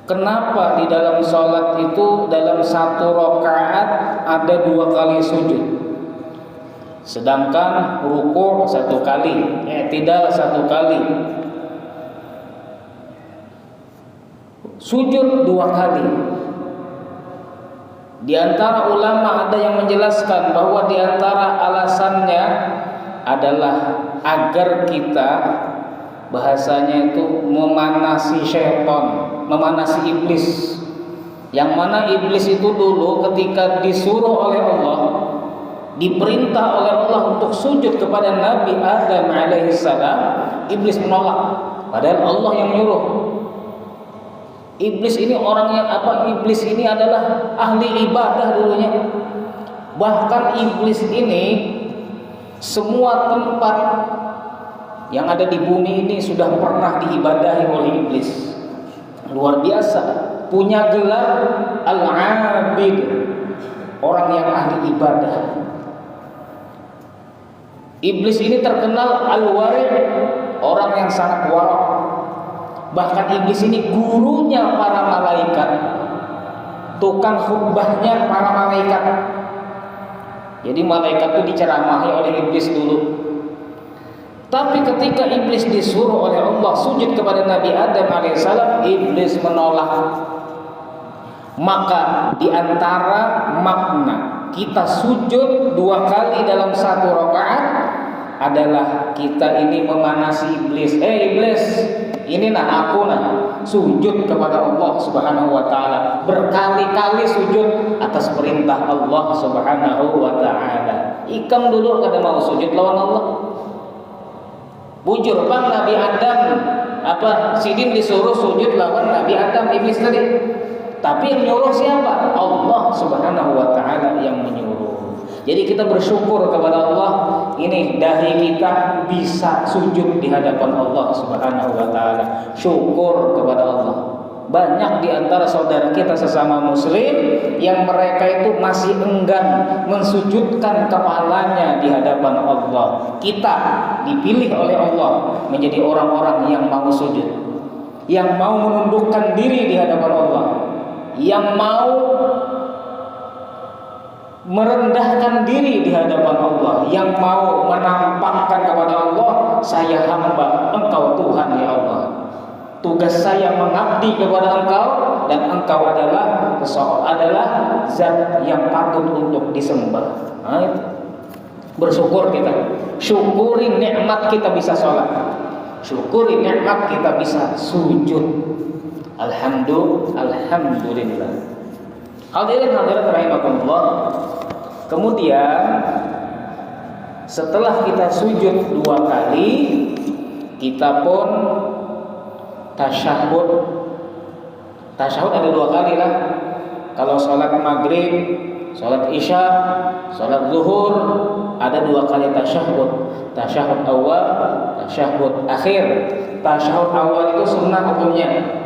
kenapa di dalam sholat itu dalam satu rakaat ada 2 kali sujud, sedangkan ruku' 1 kali, i'tidal 1 kali, sujud 2 kali. Di antara ulama ada yang menjelaskan bahwa di antara alasannya adalah agar kita, bahasanya itu memanasi syaitan, memanasi iblis. Yang mana iblis itu dulu ketika disuruh oleh Allah, diperintah oleh Allah untuk sujud kepada Nabi Adam alaihissalam, iblis menolak, padahal Allah yang menyuruh. Iblis ini orang yang Iblis ini adalah ahli ibadah dulunya. Bahkan iblis ini semua tempat yang ada di bumi ini sudah pernah diibadahi oleh iblis. Luar biasa, punya gelar Al-Abid, orang yang ahli ibadah. Iblis ini terkenal Al-Wari', orang yang sangat wara'. Bahkan iblis ini gurunya para malaikat, tukang khutbahnya para malaikat. Jadi malaikat itu diceramahi oleh iblis dulu. Tapi ketika iblis disuruh oleh Allah sujud kepada Nabi Adam alaihissalam, iblis menolak. Maka di antara makna kita sujud 2 kali dalam satu rakaat adalah kita ini memanasi iblis. Iblis, ini aku sujud kepada Allah Subhanahu wa taala, berkali-kali sujud atas perintah Allah Subhanahu wa taala. Ikam dulu kada mau sujud lawan Allah. Bujur bang Nabi Adam Sidin disuruh sujud lawan Nabi Adam, iblis tadi. Tapi yang nyuruh siapa? Allah Subhanahu wa taala yang menyuruh. Jadi kita bersyukur kepada Allah, ini dahi kita bisa sujud di hadapan Allah Subhanahu wa taala. Syukur kepada Allah. Banyak di antara saudara kita sesama muslim yang mereka itu masih enggan mensujudkan kepalanya di hadapan Allah. Kita dipilih oleh Allah menjadi orang-orang yang mau sujud, yang mau menundukkan diri di hadapan Allah, yang mau merendahkan diri di hadapan Allah, yang mau menampakkan kepada Allah, saya hamba Engkau Tuhan ya Allah. Tugas saya mengabdi kepada Engkau, dan Engkau adalah zat yang patut untuk disembah. Bersyukur kita. Syukuri nikmat kita bisa sholat. Syukuri nikmat kita bisa sujud. Alhamdulillah. Hadirin hadirat rahimakumullah. Kemudian setelah kita sujud 2 kali, kita pun tasyahud. Tasyahud ada 2 kali lah. Kalau sholat maghrib, sholat isya, sholat zuhur, ada 2 kali tasyahud. Tasyahud awal, tasyahud akhir. Tasyahud awal itu sunnah hukumnya.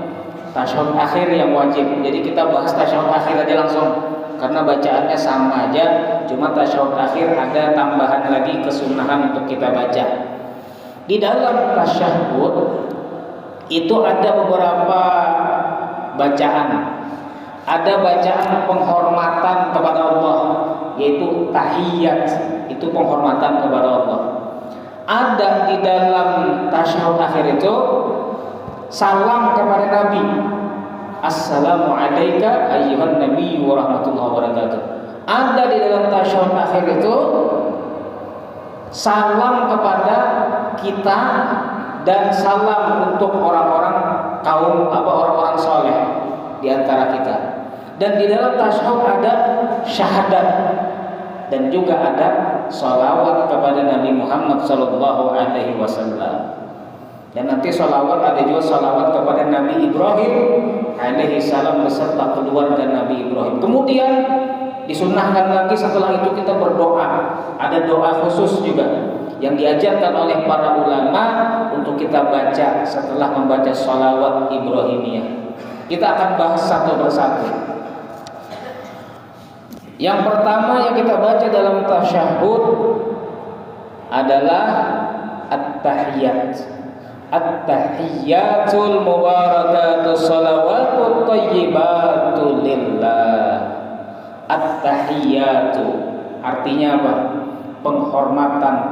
Tasyahud akhir yang wajib. Jadi kita bahas tasyahud akhir aja langsung, karena bacaannya sama aja, cuma tasyahud akhir ada tambahan lagi kesunahan untuk kita baca. Di dalam tasyahud itu ada beberapa bacaan. Ada bacaan penghormatan kepada Allah, yaitu tahiyat, itu penghormatan kepada Allah. Ada di dalam tasyahud akhir itu salam kepada Nabi. Assalamu alayka ayyuhan nabi wa rahmatullahi wa barakatuh. Ada di dalam tasyahud akhir itu salam kepada kita dan salam untuk orang-orang orang-orang soleh di antara kita. Dan di dalam tasyahud ada syahadat, dan juga ada sholawat kepada Nabi Muhammad sallallahu alaihi wasallam. Dan nanti sholawat ada juga sholawat kepada Nabi Ibrahim alaihi salam beserta keluarga Nabi Ibrahim. Kemudian disunnahkan lagi setelah itu kita berdoa. Ada doa khusus juga yang diajarkan oleh para ulama untuk kita baca setelah membaca sholawat Ibrahimiyah. Kita akan bahas satu persatu. Yang pertama yang kita baca dalam tasyahud adalah at-tahiyat. At-tahiyyatul mubarakatus salawatut at-thayyibatu lillah. At-tahiyatu artinya apa? Penghormatan.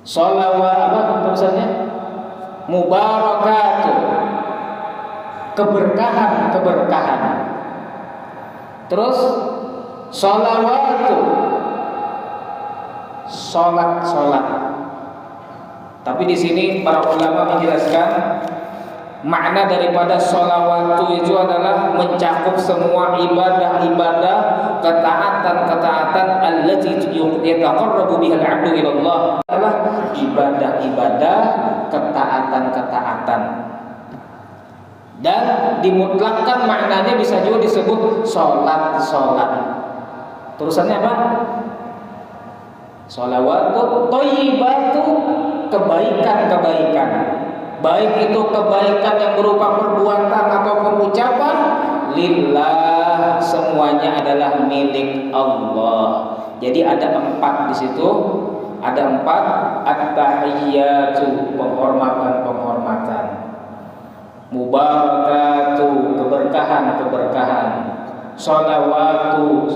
Sholawat apa tulisannya? Mubarakatu, keberkahan. Terus sholawatu, sholat. Tapi di sini para ulama menjelaskan makna daripada sholawatu itu adalah mencakup semua ibadah, ketaatan allati yataqarrabu bihal 'abdu ila Allah, adalah ibadah, ketaatan. Dan dimutlakkan maknanya bisa juga disebut sholat. Terusannya apa? Sholawatu thayyibatu, kebaikan. Baik itu kebaikan yang berupa perbuatan ataupun ucapan, lillah, semuanya adalah milik Allah. Jadi ada 4 di situ. Ada 4 at-tahiyyatu, penghormatan. Mubarakatu, keberkahan. Sholawatu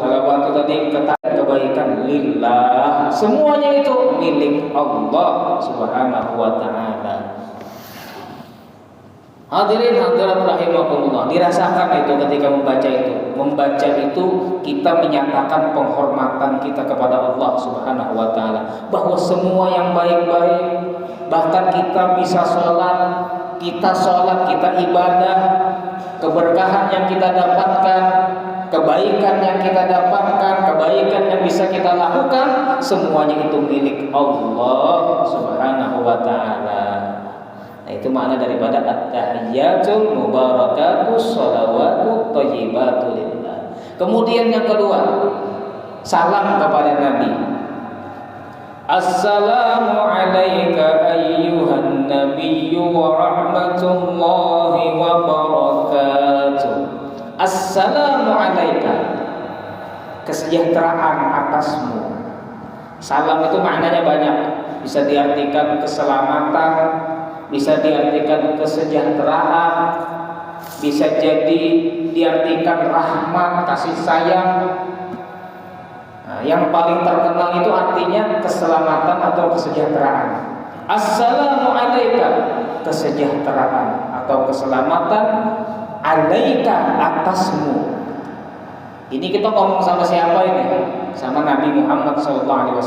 tadi kebaikan, lillah, semuanya itu milik Allah Subhanahu wa ta'ala. Hadirin hadirat rahimakumullah, dirasakan itu ketika membaca itu kita menyatakan penghormatan kita kepada Allah Subhanahu wa ta'ala, bahwa semua yang baik-baik, bahkan kita bisa sholat, kita ibadah, keberkahan yang kita dapatkan, kebaikan yang kita dapatkan, kebaikan yang bisa kita lakukan, semuanya itu milik Allah Subhanahu wa ta'ala. Nah, itu makna daripada at-tahiyyatul mubarakatuh sholawatu thayyibatu lillah. Kemudian yang kedua, salam kepada Nabi. Assalamu alayka ayyuhan nabiyyu wa rahmatullahi wa barakatuh. Assalamu alayka, kesejahteraan atasmu. Salam itu maknanya banyak. Bisa diartikan keselamatan, bisa diartikan kesejahteraan, bisa jadi diartikan rahmat, kasih sayang. Nah, yang paling terkenal itu artinya keselamatan atau kesejahteraan. Assalamu alayka, kesejahteraan atau keselamatan, alaika, atasmu. Ini kita ngomong sama siapa ini? Sama Nabi Muhammad SAW.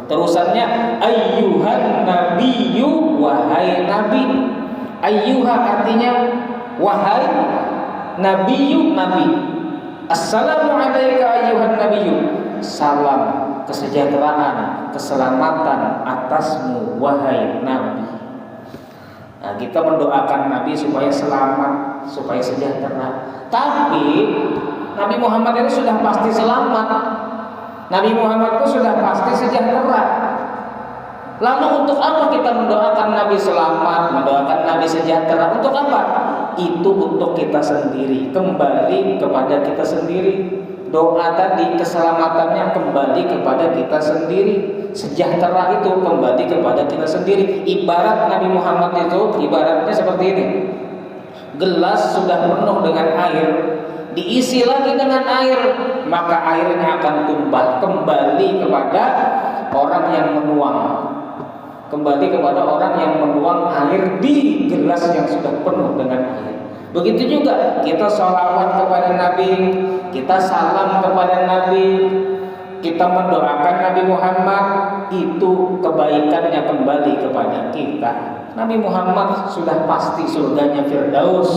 Terusannya ayyuhan nabiyyu, wahai nabi. Ayyuha artinya wahai, nabiyyu, nabi. Assalamu alayka ayyuhan nabiyyu, salam, kesejahteraan, keselamatan atasmu wahai nabi. Nah, kita mendoakan Nabi supaya selamat, supaya sejahtera. Tapi Nabi Muhammad ini sudah pasti selamat. Nabi Muhammad itu sudah pasti sejahtera. Lalu untuk apa kita mendoakan Nabi selamat, mendoakan Nabi sejahtera? Untuk apa? Itu untuk kita sendiri, kembali kepada kita sendiri. Doa tadi keselamatannya kembali kepada kita sendiri, sejahtera itu kembali kepada kita sendiri. Ibarat Nabi Muhammad itu ibaratnya seperti ini. Gelas sudah penuh dengan air, diisi lagi dengan air, maka airnya akan tumpah kembali kepada orang yang menuang. Kembali kepada orang yang menuang air di gelas yang sudah penuh dengan air. Begitu juga kita sholawat kepada Nabi, kita salam kepada Nabi, kita mendoakan Nabi Muhammad, itu kebaikannya kembali kepada kita. Nabi Muhammad sudah pasti surganya Firdaus.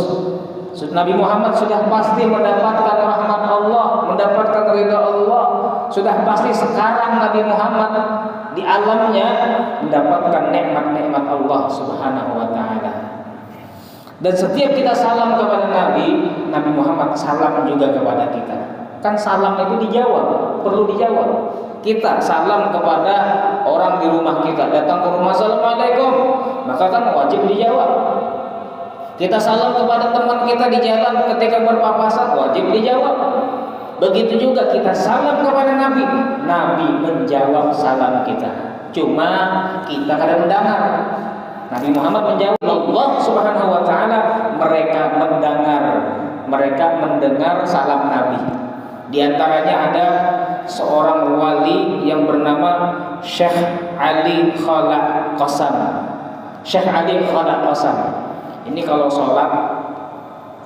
Nabi Muhammad sudah pasti mendapatkan rahmat Allah, mendapatkan ridha Allah. Sudah pasti sekarang Nabi Muhammad di alamnya mendapatkan nikmat-nikmat Allah Subhanahu wa ta'ala. Dan setiap kita salam kepada Nabi, Nabi Muhammad salam juga kepada kita. Kan salam itu dijawab, perlu dijawab. Kita salam kepada orang di rumah kita, datang ke rumah, assalamualaikum, maka kan wajib dijawab. Kita salam kepada teman kita di jalan ketika berpapasan, wajib dijawab. Begitu juga kita salam kepada Nabi, Nabi menjawab salam kita. Cuma kita kadang mendengar. Nabi Muhammad menjawab, Allah Subhanahu wa ta'ala mereka mendengar salam Nabi. Di antaranya ada seorang wali yang bernama Syekh Ali Khala Qasam. Syekh Ali Khala Qasam ini kalau sholat,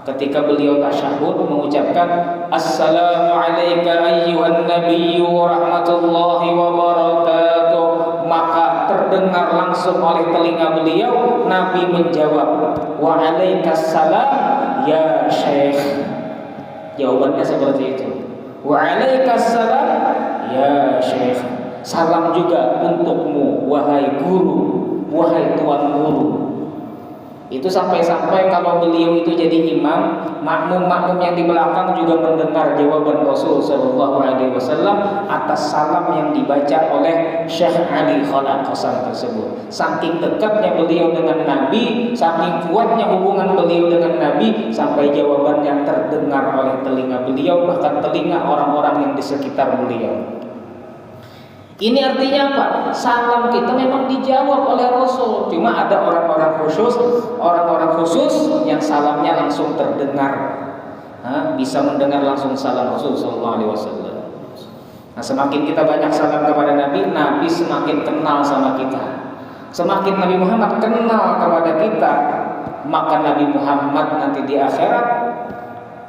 ketika beliau tasyahud mengucapkan Assalamu alayka ayyuhan nabiyyu wa rahmatullahi wa barakatuh, maka terdengar langsung oleh telinga beliau Nabi menjawab wa alaikassalam ya Syekh. Jawabannya seperti itu. Wa alaikassalam ya Syekh. Salam juga untukmu wahai guru, wahai tuan guru. Itu sampai-sampai kalau beliau itu jadi imam, makmum-makmum yang di belakang juga mendengar jawaban Rasul sallallahu alaihi wasallam atas salam yang dibaca oleh Syekh Ali Khala Qasam tersebut. Saking dekatnya beliau dengan Nabi, saking kuatnya hubungan beliau dengan Nabi, sampai jawabannya terdengar oleh telinga beliau, bahkan telinga orang-orang yang di sekitar beliau. Ini artinya apa? Salam kita memang dijawab oleh Rasul. Cuma ada orang-orang khusus yang salamnya langsung terdengar. Bisa mendengar langsung salam Rasul sallallahu alaihi wasallam. Nah, semakin kita banyak salam kepada Nabi, Nabi semakin kenal sama kita. Semakin Nabi Muhammad kenal kepada kita, maka Nabi Muhammad nanti di akhirat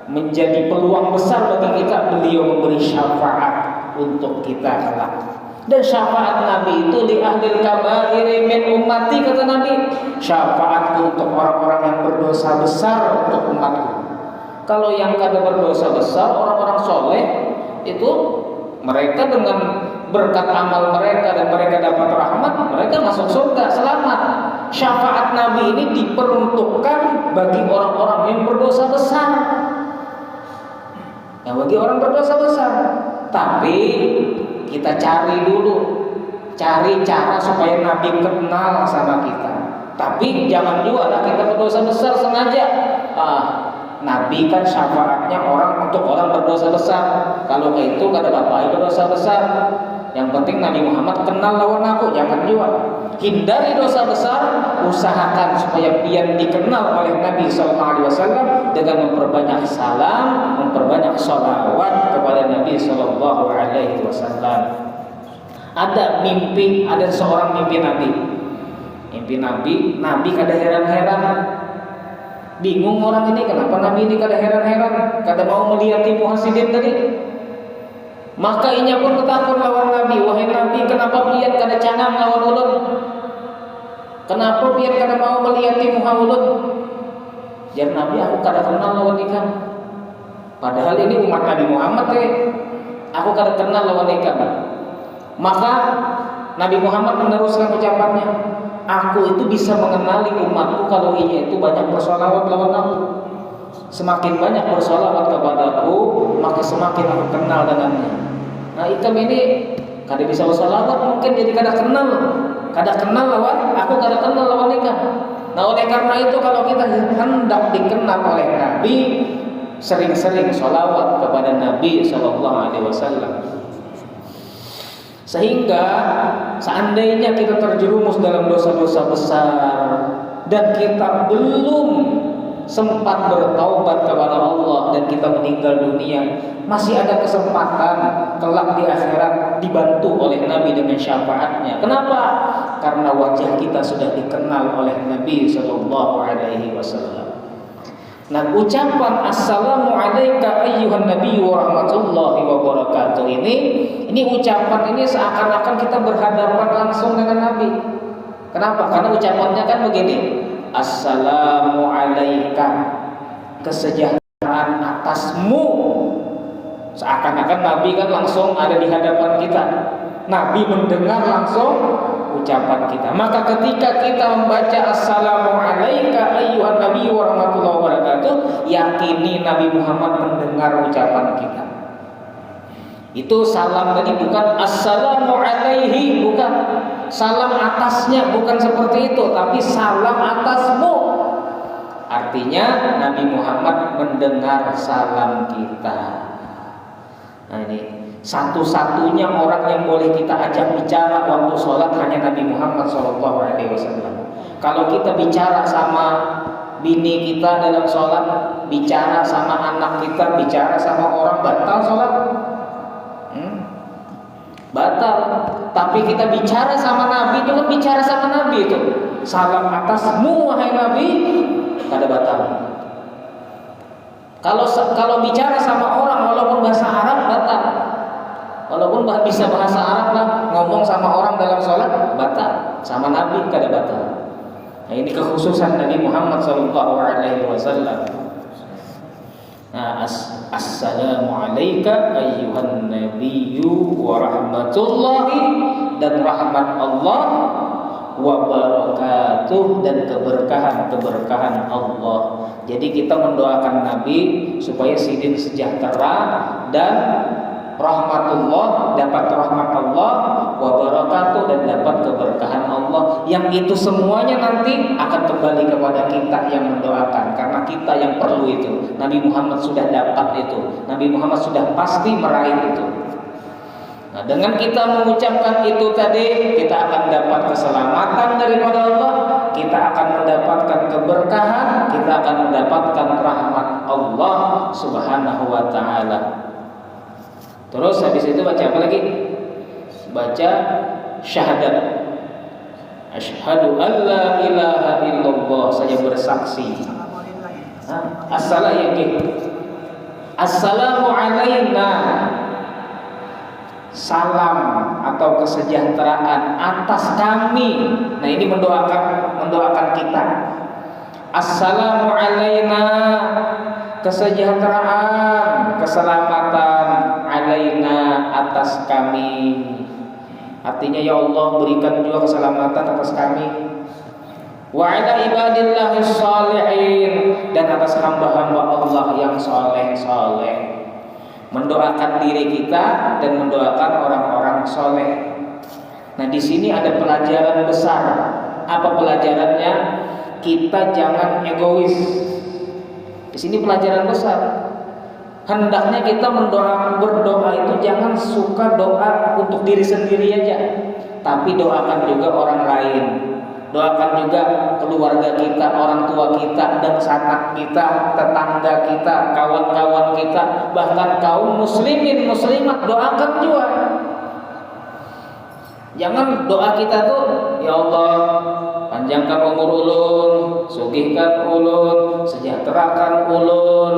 menjadi peluang besar bagi kita, beliau memberi syafaat untuk kita kelak. Dan syafaat Nabi itu li ahlil kabairi min ummati, kata Nabi, syafaatku untuk orang-orang yang berdosa besar untuk umatku. Kalau yang kada berdosa besar, orang-orang soleh itu mereka dengan berkat amal mereka dan mereka dapat rahmat, mereka masuk surga selamat. Syafaat Nabi ini diperuntukkan bagi orang-orang yang berdosa besar. Ya, bagi orang berdosa besar. Tapi kita cari cara supaya Nabi kenal sama kita. Tapi jangan juga lah kita berdosa besar sengaja. Nabi kan syafaatnya untuk orang berdosa besar. Kalau kayak itu gak ada apa-apa berdosa besar. Yang penting Nabi Muhammad kenal lawan aku, jangan juga. Hindari dosa besar, usahakan supaya biar dikenal oleh Nabi SAW dengan memperbanyak salam, memperbanyak sholawat kepada Nabi SAW. Ada seorang mimpi Nabi. Mimpi Nabi kada heran-heran. Bingung orang ini, kenapa Nabi ini kada heran-heran, kada mau melihat Muhassidin tadi. Maka inya pun ketakut lawan Nabi. Wahai Nabi, kenapa pian kada cangang lawan ulun? Kenapa pian kada mau melihat Muhammadun? Jar Nabi, aku kada kenal lawan ikam. Padahal ini umat Nabi Muhammad aku kada kenal lawan ikam. Maka Nabi Muhammad meneruskan ucapannya, aku itu bisa mengenali umatku kalau inya itu banyak bersolawat lawan aku. Semakin banyak bersolawat kepadaku, maka semakin aku kenal dengannya. Nah, ikam ini kada bisa bersolawat, mungkin jadi kada kenal lawan aku, kada kenal lawan ikam. Nah, oleh karena itu kalau kita hendak dikenal oleh Nabi, sering-sering solawat kepada Nabi SAW. Sehingga seandainya kita terjerumus dalam dosa-dosa besar dan kita belum sempat bertaubat kepada Allah dan kita meninggal dunia, masih ada kesempatan kelak di akhirat dibantu oleh Nabi dengan syafaatnya. Kenapa? Karena wajah kita sudah dikenal oleh Nabi SAW. Nah, ucapan Assalamu alayka ayyuhan nabiyyu wa rahmatullahi wa barakatuh ini ucapan ini seakan-akan kita berhadapan langsung dengan Nabi. Kenapa? Karena ucapannya kan begini, Assalamu alayka, kesejahteraan atasmu. Seakan-akan Nabi kan langsung ada di hadapan kita. Nabi mendengar langsung ucapan kita. Maka ketika kita membaca Assalamu alayka ayyuhan nabiyyu wa rahmatullahi wa barakatuh, yakini Nabi Muhammad mendengar ucapan kita. Itu salam tadi bukan Assalamu alaihi, bukan salam atasnya, bukan seperti itu, tapi salam atasmu. Artinya Nabi Muhammad mendengar salam kita. Nah, ini satu-satunya orang yang boleh kita ajak bicara waktu sholat hanya Nabi Muhammad SAW. Kalau kita bicara sama bini kita dalam sholat bicara sama anak kita, bicara sama orang, batal sholat? Batal. Tapi kita bicara sama Nabi, itu kan bicara sama Nabi itu. Salam atasmu wahai Nabi, kada batal. Kalau bicara sama orang walaupun bahasa Arab batal. Walaupun bisa bahasa Arab lah, ngomong sama orang dalam sholat batal. Sama Nabi kada batal. Nah, ini kekhususan Nabi Muhammad SAW. Nah, assalamu alayka ayyuhan nabiyyu wa rahmatullahi, dan rahmat Allah, wa barakatuh, dan keberkahan Allah. Jadi kita mendoakan Nabi supaya sidin sejahtera dan rahmatullah, dapat rahmat Allah, wa barakatuh, dan dapat keberkahan Allah. Yang itu semuanya nanti akan kembali kepada kita yang mendoakan, karena kita yang perlu itu. Nabi Muhammad sudah dapat itu. Nabi Muhammad sudah pasti meraih itu. Nah, dengan kita mengucapkan itu tadi, kita akan dapat keselamatan daripada Allah, kita akan mendapatkan keberkahan, kita akan mendapatkan rahmat Allah Subhanahu wa ta'ala. Terus habis itu baca apa lagi? Baca syahadat. Asyhadu an la ilaha illallah, saya bersaksi. Assalamu alaina, salam atau kesejahteraan atas kami. Nah, ini mendoakan kita. Assalamu alaina, kesejahteraan, keselamatan, alaina, atas kami. Artinya ya Allah berikan juga keselamatan atas kami. Wa ala ibadillahis shalihin, dan atas hamba-hamba Allah yang soleh. Mendoakan diri kita dan mendoakan orang-orang soleh. Nah, di sini ada pelajaran besar. Apa pelajarannya? Kita jangan egois. Di sini pelajaran besar. Hendaknya kita berdoa itu jangan suka doa untuk diri sendiri aja, tapi doakan juga orang lain. Doakan juga keluarga kita, orang tua kita, dan sanak kita, tetangga kita, kawan-kawan kita, bahkan kaum muslimin, muslimat, doakan juga. Jangan doa kita tuh, ya Allah panjangkan umur ulun, sugihkan ulun, sejahterakan ulun,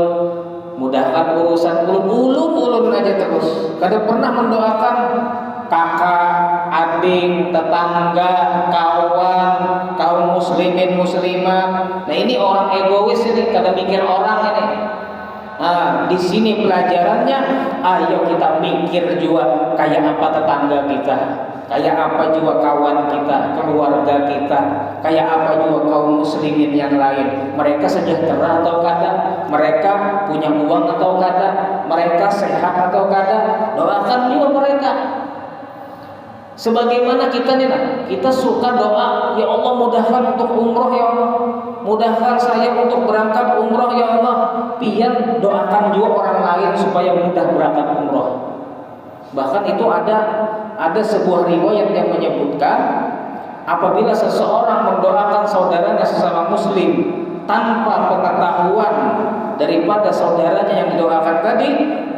mudahkan urusan ulun aja terus. Kada pernah mendoakan kakak, adik, tetangga, kawan, kaum muslimin, muslimat. Nah, ini orang egois ini, kada mikir orang ini. Nah, di sini pelajarannya, ayo kita mikir juga kayak apa tetangga kita, kayak apa juga kawan kita, keluarga kita, kayak apa juga kaum muslimin yang lain. Mereka sejahtera atau kada? Mereka punya uang atau kada? Mereka sehat atau kada? Doakan juga mereka. Sebagaimana kita nih, kita suka doa, ya Allah mudahkan untuk umroh ya Allah, mudahkan saya untuk berangkat umroh ya Allah. Pian doakan juga orang lain supaya mudah berangkat umroh. Bahkan itu ada sebuah riwayat yang menyebutkan, apabila seseorang mendoakan saudaranya sesama muslim tanpa pengetahuan daripada saudaranya yang didoakan tadi,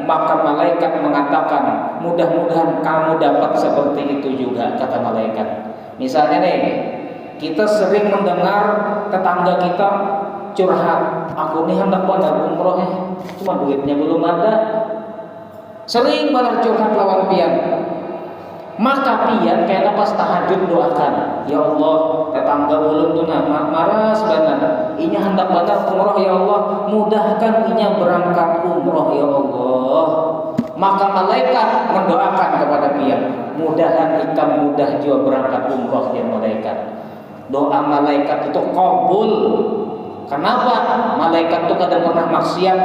maka malaikat mengatakan, mudah-mudahan kamu dapat seperti itu juga, kata malaikat. Misalnya nih, kita sering mendengar tetangga kita curhat, aku nih hendak banget umroh cuma duitnya belum ada. Sering banget curhat lawan pian. Maka pian kayak pas tahajud doakan, ya Allah tetangga ulun tuh marah sebenarnya, inya hendak banget umroh ya Allah, mudahkan inya berangkat umroh ya Allah. Maka malaikat mendoakan kepada pian, mudahan ikam mudah juga berangkat umroh ya malaikat. Doa malaikat itu kabul. Kenapa? Malaikat itu kada pernah maksiat,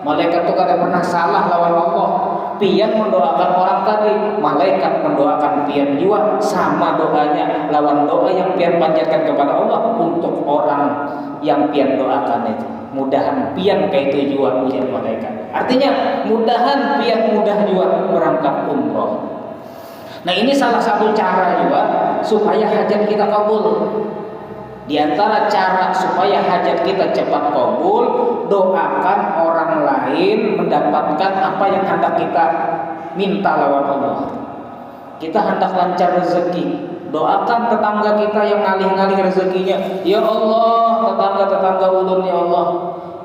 malaikat itu kada pernah salah lawan Allah. Pian mendoakan orang tadi, malaikat mendoakan pian juga, sama doanya lawan doa yang pian panjatkan kepada Allah untuk orang yang pian doakan itu. Mudahan pian kayak itu juga ujian malaikat. Artinya mudahan pian mudah juga berangkat umroh. Nah, ini salah satu cara juga supaya hajat kita kabul. Di antara cara supaya hajat kita cepat kabul, doakan orang lain mendapatkan apa yang hendak kita minta lawan Allah. Kita hendak lancar rezeki, doakan tetangga kita yang ngalih-ngalih rezekinya. Ya Allah, tetangga-tetangga ulun ya Allah,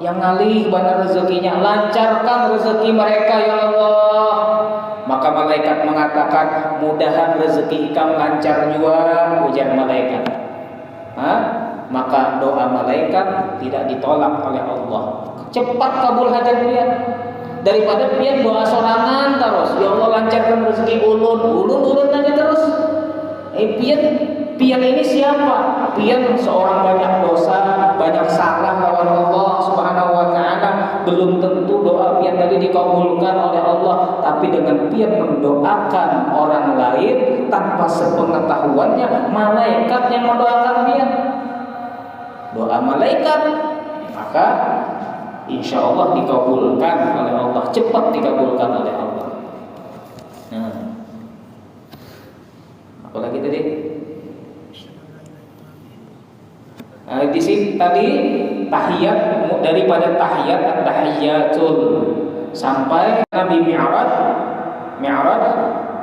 yang ngalih benar rezekinya, lancarkan rezeki mereka ya Allah. Maka malaikat mengatakan, mudahan rezeki kamu lancar juga, ujar malaikat. Maka doa malaikat tidak ditolak oleh Allah. Cepat kabul hajat pian daripada pian doa sorangan terus. Ya Allah lancarkan rezeki ulun aja terus. Pian ini siapa? Pian seorang banyak dosa, banyak salah lawan Allah Subhanahu wa taala. Belum tentu doa pian tadi dikabulkan oleh Allah, tapi dengan pian mendoakan orang lain tanpa sepengetahuannya malaikat yang mendoakan pian. Doa malaikat maka insya Allah dikabulkan oleh Allah, cepat dikabulkan oleh Allah. Nah, apalagi tadi? Di sini tadi tahiyat, daripada tahiyat tahiyatul sampai Nabi Mi'raj,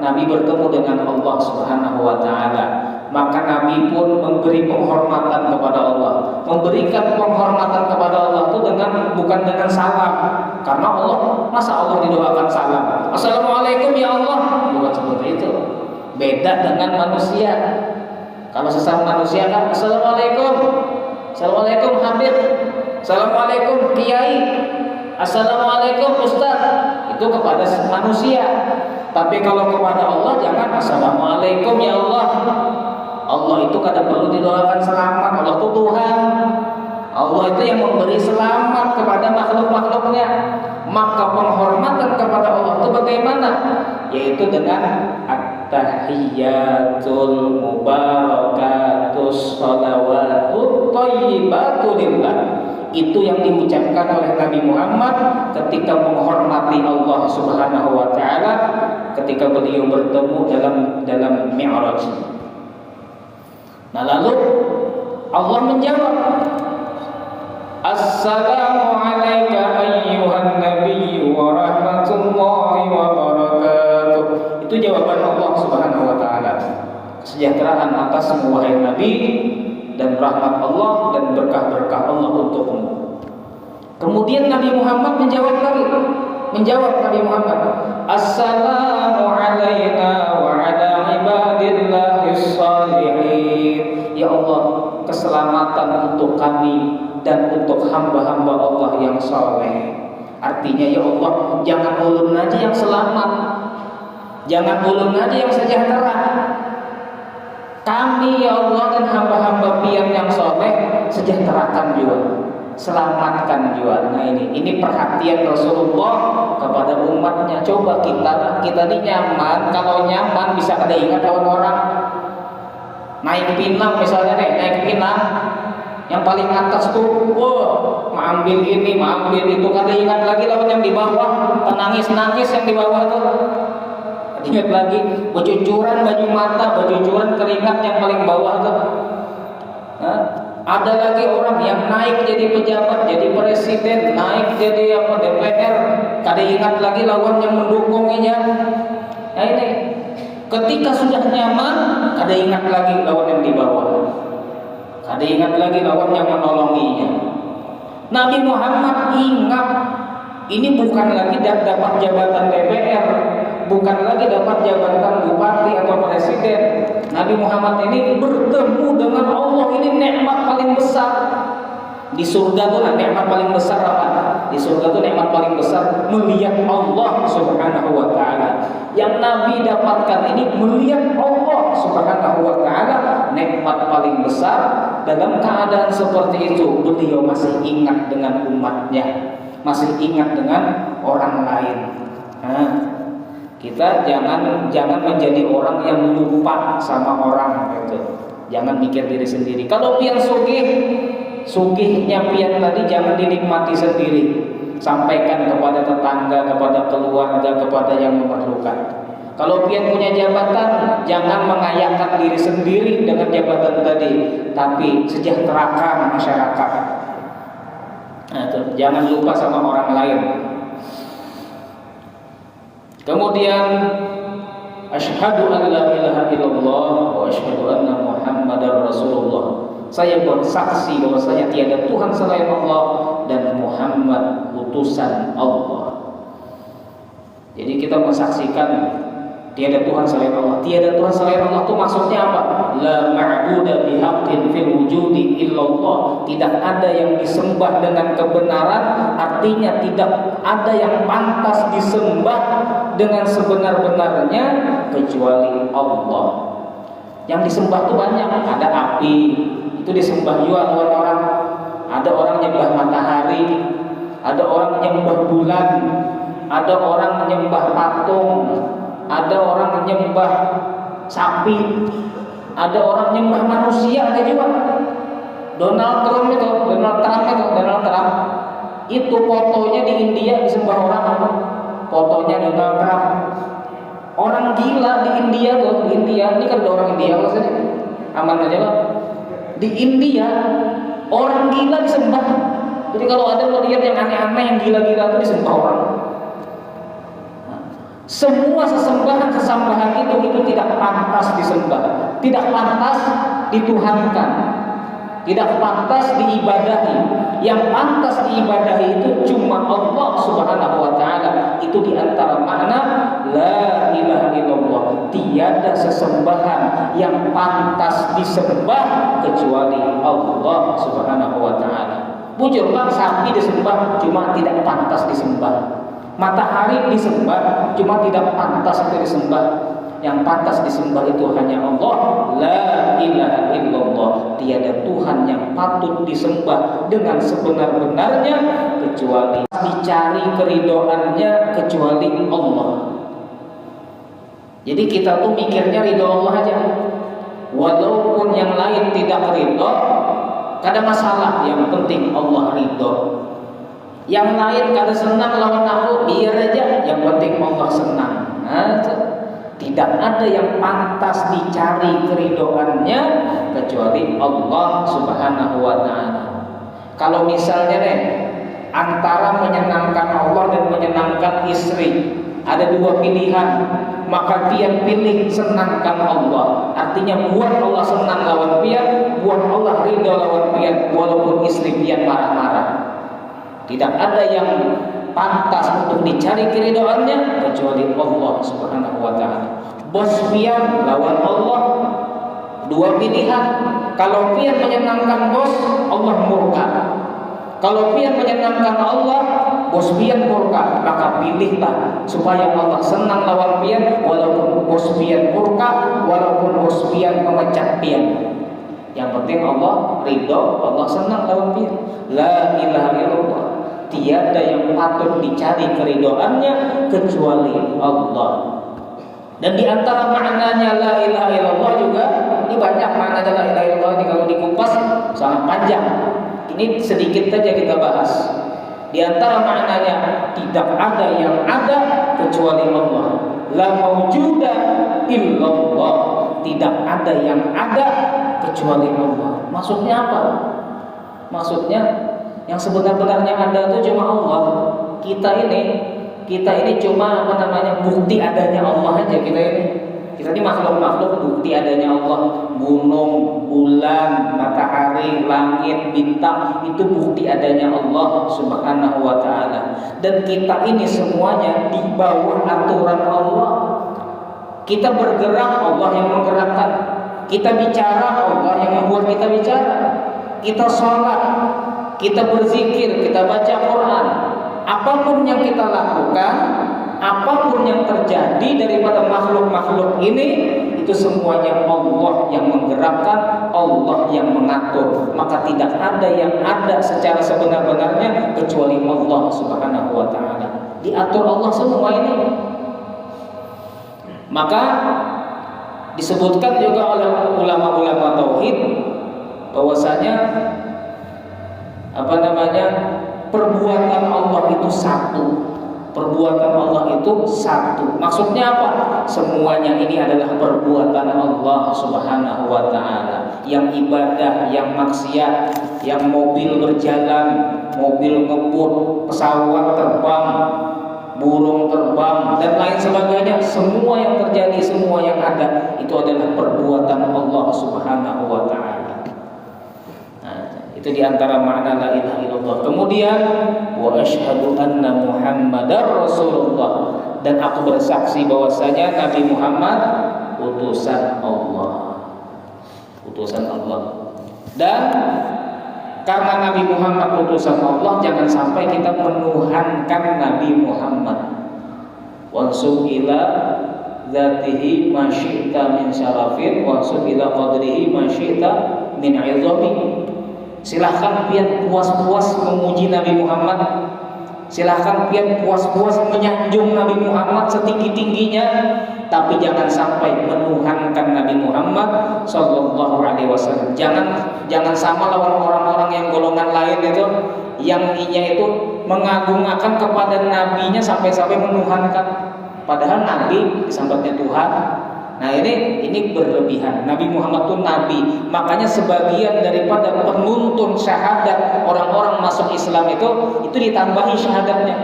Nabi bertemu dengan Allah Subhanahu wa taala. Maka Nabi pun memberi penghormatan kepada Allah. Memberikan penghormatan kepada Allah itu bukan dengan salam. Karena Allah, masa Allah didoakan salam? Assalamualaikum ya Allah. Bukan seperti itu. Beda dengan manusia. Kalau sesama manusia kan Assalamualaikum. Assalamualaikum Habib. Assalamualaikum Kiai. Assalamualaikum Ustaz. Itu kepada manusia. Tapi kalau kepada Allah jangan Assalamualaikum ya Allah. Allah itu kadang perlu didoakan selamat. Allah itu Tuhan. Allah itu yang memberi selamat kepada makhluk-makhluknya. Maka penghormatan kepada Allah itu bagaimana? Yaitu dengan at-tahiyyatul mubarakatus shalawatut thayyibatu lillah. Itu yang diucapkan oleh Nabi Muhammad ketika menghormati Allah Subhanahu wa taala ketika beliau bertemu dalam Mi'raj. Nah, lalu Allah menjawab, Assalamu alayka ayyuhan nabiyyu wa rahmatullahi wa barakatuh. Itu jawaban Allah Subhanahu wa taala. Kesejahteraan atasmu wahai Nabi, dan rahmat Allah dan berkah-berkah Allah untukmu. Kemudian Nabi Muhammad menjawab Nabi Muhammad, Assalamu alayna wa ala ibadillahis shalihin. Ya Allah, keselamatan untuk kami dan untuk hamba-hamba Allah yang saleh. Artinya ya Allah, jangan ulun aja yang selamat, jangan ulun aja yang sejahtera. Kami ya Allah dan hamba-hamba pian yang saleh sejahterakan juga, selamatkan juga. Nah ini perhatian Rasulullah kepada umatnya. Coba kita ini nyaman, kalau nyaman bisa ada ingat lawan orang. Naik Pinang misalnya naik Pinang yang paling atas tuh, ambil ini, ambil itu, kada ingat lagi lawan yang di bawah, nangis yang di bawah tuh. Ingat lagi, bercucuran baju mata, bercucuran keringat yang paling bawah tuh. Ada lagi orang yang naik jadi pejabat, jadi presiden, naik jadi DPR, kada ingat lagi lawan yang mendukungnya. Nah ini, ketika sudah nyaman, kada ingat lagi lawan yang di bawah, kada ingat lagi lawan yang menolonginya. Nabi Muhammad ingat, ini bukan lagi dapat jabatan DPR, bukan lagi dapat jabatan bupati atau presiden. Nabi Muhammad ini bertemu dengan Allah, ini nikmat paling besar. Di surga itu nikmat paling besar apa? Di surga itu nikmat paling besar melihat Allah Subhanahu wa taala. Yang Nabi dapatkan ini melihat Allah Subhanahu wa taala, nikmat paling besar. Dalam keadaan seperti itu beliau masih ingat dengan umatnya, masih ingat dengan orang lain. Kita jangan menjadi orang yang lupa sama orang gitu. Jangan mikir diri sendiri. Kalau pian sugihnya pian tadi jangan dinikmati sendiri. Sampaikan kepada tetangga, kepada keluarga, kepada yang memerlukan. Kalau pian punya jabatan, jangan mengayakan diri sendiri dengan jabatan tadi, tapi sejahterakan masyarakat. Nah, itu, jangan lupa sama orang lain. Kemudian asyhadu an la ilaha illallah wa asyhadu anna Muhammadar Rasulullah. Saya bersaksi bahwasanya tiada Tuhan selain Allah dan Muhammad utusan Allah. Jadi kita mensaksikan tiada Tuhan selain Allah. Tiada Tuhan selain Allah itu maksudnya apa? La ma'budu bihaqqin fil wujudi illallah. Tidak ada yang disembah dengan kebenaran, artinya tidak ada yang pantas disembah dengan sebenar-benarnya kecuali Allah. Yang disembah itu banyak, ada api, itu disembah juga oleh orang. Ada orang menyembah matahari, ada orang menyembah bulan, ada orang menyembah patung, ada orang menyembah sapi, ada orang menyembah manusia, ada juga. Donald Trump itu fotonya di India disembah orang, fotonya Donald Trump. Orang gila di India tuh, di India ini kan ada orang India maksudnya, aman aja lah. Di India orang gila disembah. Jadi kalau ada lo lihat yang aneh-aneh, yang gila-gila itu disembah orang. Semua sesembahan itu tidak pantas disembah, tidak pantas dituhankan, tidak pantas diibadahi. Yang pantas diibadahi itu cuma Allah Subhanahu wa taala. Itu diantara makna la ilaha illallah. Tiada sesembahan yang pantas disembah kecuali Allah Subhanahu wa taala. Bujur bang, sapi disembah cuma tidak pantas disembah. Matahari disembah cuma tidak pantas itu disembah. Yang pantas disembah itu hanya Allah. La ilaha illallah. Tiada Tuhan yang patut disembah dengan sebenar-benarnya kecuali dicari keridoannya kecuali Allah. Jadi kita tuh mikirnya ridho Allah aja. Walaupun yang lain tidak ridho, kada masalah. Yang penting Allah ridho. Yang lain kada senang lawan aku, biar aja. Yang penting Allah senang. Nah, tidak ada yang pantas dicari keridoannya kecuali Allah Subhanahu wa taala. Kalau misalnya antara menyenangkan Allah dan menyenangkan istri, ada dua pilihan, maka dia pilih senangkan Allah. Artinya buat Allah senang lawan pian, buat Allah ridho lawan pian, walaupun istri pian marah-marah. Tidak ada yang pantas untuk dicari keridoannya kecuali Allah Subhanahu wa taala. Bos pian lawan Allah, dua pilihan. Kalau pian menyenangkan bos, Allah murka. Kalau pian menyenangkan Allah, bos pian murka. Maka pilihlah supaya Allah senang lawan pian, walaupun bos pian murka, walaupun bos pian memecat pian. Yang penting Allah ridho, Allah senang lawan pian. La ilaha illallah. Tiada yang patut dicari keridoannya kecuali Allah. Dan di antara maknanya la ilaha illallah juga, ini banyak makna la ilaha illallah ini, kalau dikupas sangat panjang. Ini sedikit saja kita bahas. Di antara maknanya tidak ada yang ada kecuali Allah. La maujuda illallah. Tidak ada yang ada kecuali Allah. Maksudnya apa? Maksudnya yang sebenar-benarnya ada itu cuma Allah. Kita ini cuma bukti adanya Allah aja. Kita ini makhluk-makhluk bukti adanya Allah. Gunung, bulan, matahari, langit, bintang, itu bukti adanya Allah Subhanahu wa taala. Dan kita ini semuanya di bawah aturan Allah. Kita bergerak, Allah yang menggerakkan. Kita bicara, Allah yang membuat kita bicara. Kita sholat, kita berzikir, kita baca Quran. Apapun yang kita lakukan, apapun yang terjadi daripada makhluk-makhluk ini, itu semuanya Allah yang menggerakkan, Allah yang mengatur. Maka tidak ada yang ada secara sebenar-benarnya kecuali Allah Subhanahu wa taala. Diatur Allah semua ini. Maka disebutkan juga oleh ulama-ulama tauhid bahwasanya perbuatan Allah itu satu. Perbuatan Allah itu satu. Maksudnya apa? Semuanya ini adalah perbuatan Allah Subhanahu wa ta'ala. Yang ibadah, yang maksiat, yang mobil berjalan, mobil ngebut, pesawat terbang, burung terbang, dan lain sebagainya. Semua yang terjadi, semua yang ada, itu adalah perbuatan Allah Subhanahu wa ta'ala. Itu diantara makna la ilaha illallah. Kemudian wa asyhadu anna Muhammadar Rasulullah, dan aku bersaksi bahwasanya Nabi Muhammad utusan Allah. Utusan Allah. Dan karena Nabi Muhammad utusan Allah, jangan sampai kita menuhankan Nabi Muhammad. Wansub ila dzatihi ma syi'ta min syarafin wansub ila qadrihi ma syi'ta min 'izami. Silahkan pian puas-puas memuji Nabi Muhammad, silahkan pian puas-puas menyanjung Nabi Muhammad setinggi-tingginya, tapi jangan sampai menuhankan Nabi Muhammad Sallallahu Alaihi Wasallam. Jangan sama lawan orang-orang yang golongan lain itu, yang inya itu mengagungkan kepada nabinya sampai-sampai menuhankan, padahal Nabi disambutnya Tuhan. Nah ini berlebihan. Nabi Muhammad itu nabi. Makanya sebagian daripada penuntun syahadat orang-orang masuk Islam itu ditambahi syahadatnya.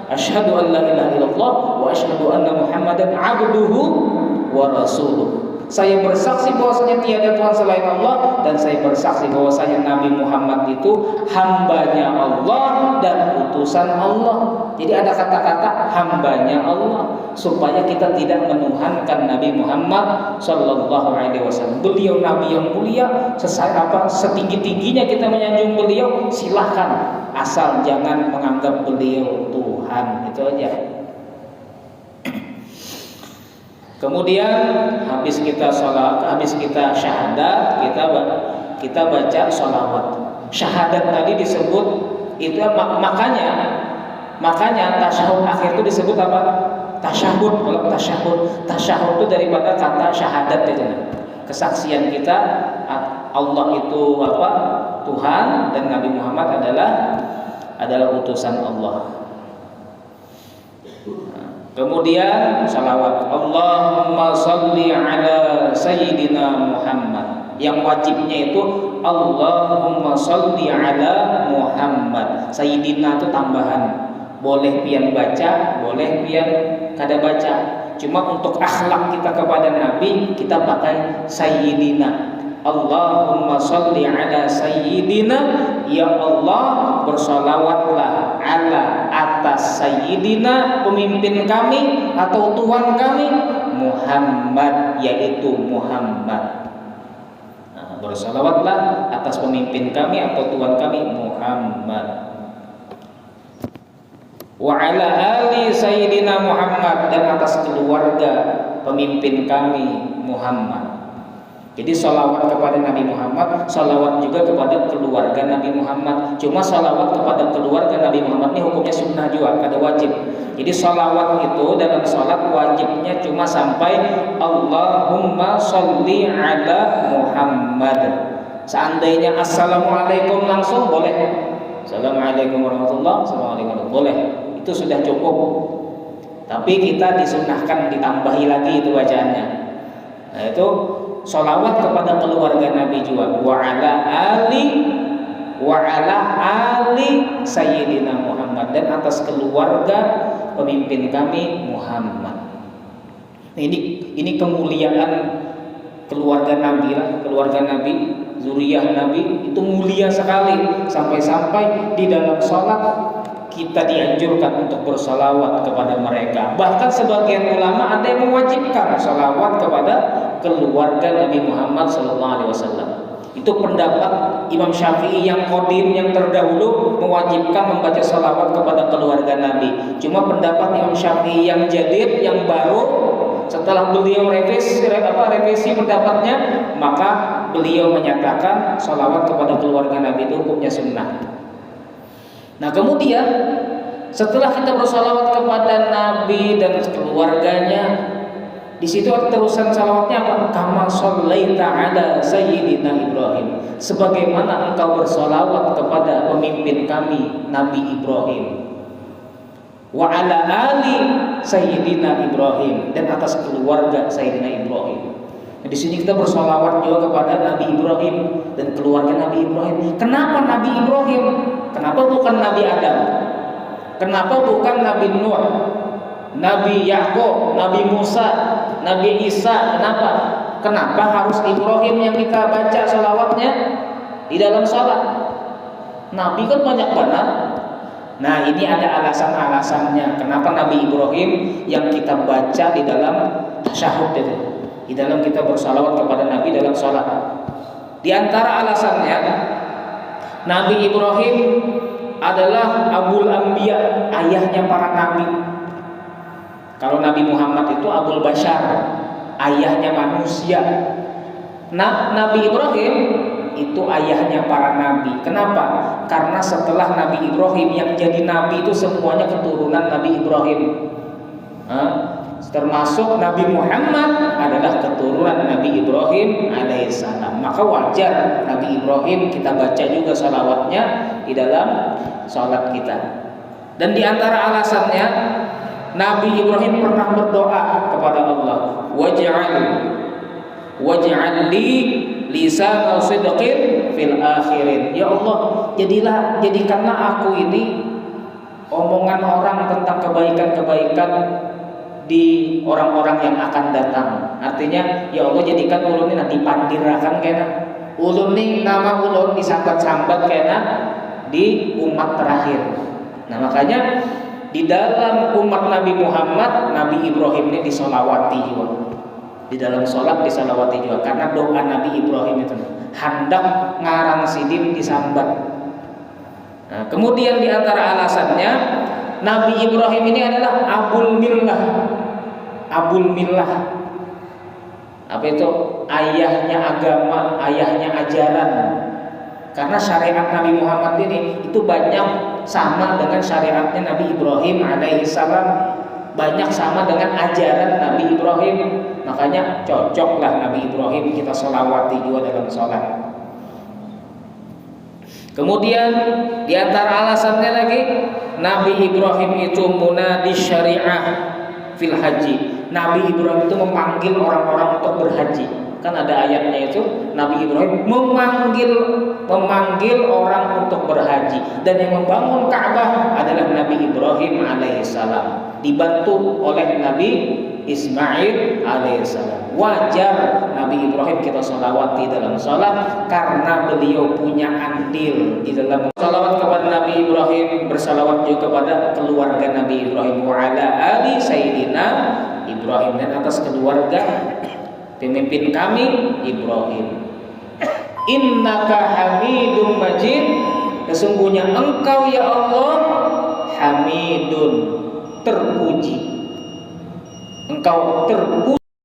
Asyhadu an la ilaha illallah wa asyhadu anna Muhammadan abduhu wa rasuluh. Saya bersaksi bahwasanya tiada Tuhan selain Allah, dan saya bersaksi bahwasanya Nabi Muhammad itu hambanya Allah dan utusan Allah. Jadi ada kata-kata hambanya Allah supaya kita tidak menuhankan Nabi Muhammad Sallallahu Alaihi Wasallam. Beliau Nabi yang mulia, setinggi-tingginya kita menyanjung beliau, silahkan, asal jangan menganggap beliau Tuhan. Itu aja. Kemudian habis kita sholat, habis kita syahadat, kita baca sholawat. Syahadat tadi disebut itu makanya tasyahud akhir itu disebut apa? Tasyahud. Kalau tasyahud itu daripada kata syahadat itu. Kesaksian kita Allah itu apa? Tuhan, dan Nabi Muhammad adalah utusan Allah. Kemudian salawat, Allahumma salli ala Sayyidina Muhammad. Yang wajibnya itu Allahumma salli ala Muhammad. Sayyidina itu tambahan. Boleh pian baca, boleh pian kada baca. Cuma untuk akhlak kita kepada Nabi, kita pakai Sayyidina. Allahumma salli ala Sayyidina. Ya Allah, bersolawatlah ala atas Sayyidina, pemimpin kami atau Tuhan kami, Muhammad, yaitu Muhammad. Nah, bersolawatlah atas pemimpin kami atau Tuhan kami, Muhammad. Wa ala ali Sayyidina Muhammad, dan atas keluarga pemimpin kami, Muhammad. Jadi salawat kepada Nabi Muhammad, salawat juga kepada keluarga Nabi Muhammad. Cuma salawat kepada keluarga Nabi Muhammad ini hukumnya sunnah juga, kada wajib. Jadi salawat itu dalam salat wajibnya cuma sampai Allahumma sholli ala Muhammad. Seandainya assalamualaikum langsung boleh. Assalamualaikum warahmatullahi wabarakatuh, boleh. Itu sudah cukup. Tapi kita disunnahkan ditambahi lagi itu bacaannya. Nah itu sholawat kepada keluarga Nabi juga, wa ala ali Sayyidina Muhammad, dan atas keluarga pemimpin kami Muhammad. Ini kemuliaan keluarga Nabi lah, keluarga Nabi, zuriyah Nabi itu mulia sekali, sampai-sampai di dalam sholat kita dianjurkan untuk bersalawat kepada mereka. Bahkan sebagian ulama ada yang mewajibkan salawat kepada keluarga Nabi Muhammad SAW. Itu pendapat Imam Syafi'i yang qadim, yang terdahulu, mewajibkan membaca salawat kepada keluarga Nabi. Cuma pendapat Imam Syafi'i yang jadid, yang baru, setelah beliau revisi pendapatnya, maka beliau menyatakan salawat kepada keluarga Nabi itu hukumnya sunnah. Nah kemudian setelah kita bersalawat kepada Nabi dan keluarganya, di situ terusan salawatnya apa? Kama shallaita ala Sayyidina Ibrahim, sebagaimana engkau bersalawat kepada pemimpin kami Nabi Ibrahim. wa ala ali Sayyidina Ibrahim, dan atas keluarga Sayyidina Ibrahim. Nah, di sini kita bersolawat juga kepada Nabi Ibrahim dan keluarga Nabi Ibrahim. Kenapa Nabi Ibrahim? Kenapa bukan Nabi Adam? Kenapa bukan Nabi Nuh, Nabi Yakub, Nabi Musa, Nabi Isa? Kenapa harus Ibrahim yang kita baca solawatnya di dalam sholat? Nabi kan banyak banget. Nah, ini ada alasan-alasannya kenapa Nabi Ibrahim yang kita baca di dalam tasyahud itu, di dalam kita bersalawat kepada Nabi dalam sholat. Di antara alasannya, Nabi Ibrahim adalah Abul Anbiya, ayahnya para nabi. Kalau Nabi Muhammad itu Abul Bashar, ayahnya manusia. Nah, Nabi Ibrahim itu ayahnya para nabi. Kenapa? Karena setelah Nabi Ibrahim yang jadi nabi itu semuanya keturunan Nabi Ibrahim. Termasuk Nabi Muhammad adalah keturunan Nabi Ibrahim alaihissalam. Maka wajar Nabi Ibrahim kita baca juga salawatnya di dalam salat kita. Dan di antara alasannya, Nabi Ibrahim pernah berdoa kepada Allah, waj'al li lisan sidqin fil akhirin. Ya Allah, jadikanlah aku ini omongan orang tentang kebaikan-kebaikan di orang-orang yang akan datang. Artinya, ya Allah, jadikan ulun ini nanti pandirakan kena. Ulun ini nama ulun disambat-sambat kena di umat terakhir. Nah, makanya di dalam umat Nabi Muhammad, Nabi Ibrahim ini disolawati juga. Di dalam sholat disolawati juga, karena doa Nabi Ibrahim itu hendak ngarang sidin disambat. Nah, kemudian di antara alasannya, Nabi Ibrahim ini adalah Abul Millah. Abul Millah, apa itu? Ayahnya agama, ayahnya ajaran. Karena syariat Nabi Muhammad ini itu banyak sama dengan syariatnya Nabi Ibrahim alaihissalam, banyak sama dengan ajaran Nabi Ibrahim. Makanya cocoklah Nabi Ibrahim kita sholawati juga dalam sholat. Kemudian di antara alasannya lagi, Nabi Ibrahim itu munadi syariah fil haji. Nabi Ibrahim itu memanggil orang-orang untuk berhaji. Kan ada ayatnya itu, Nabi Ibrahim memanggil orang untuk berhaji. Dan yang membangun Ka'bah adalah Nabi Ibrahim alaihissalam, dibantu oleh Nabi Ismail alaihissalam. Wajar Nabi Ibrahim kita sholawati dalam sholat, karena beliau punya andil di dalam sholawat kepada Nabi Ibrahim. Bersalawat juga kepada keluarga Nabi Ibrahim, wa ala ali Sayyidina Ibrahim, dan atas keluarga pemimpin kami Ibrahim. Innaka Hamidum Majid, sesungguhnya engkau ya Allah Hamidun, terpuji. Engkau terpuji.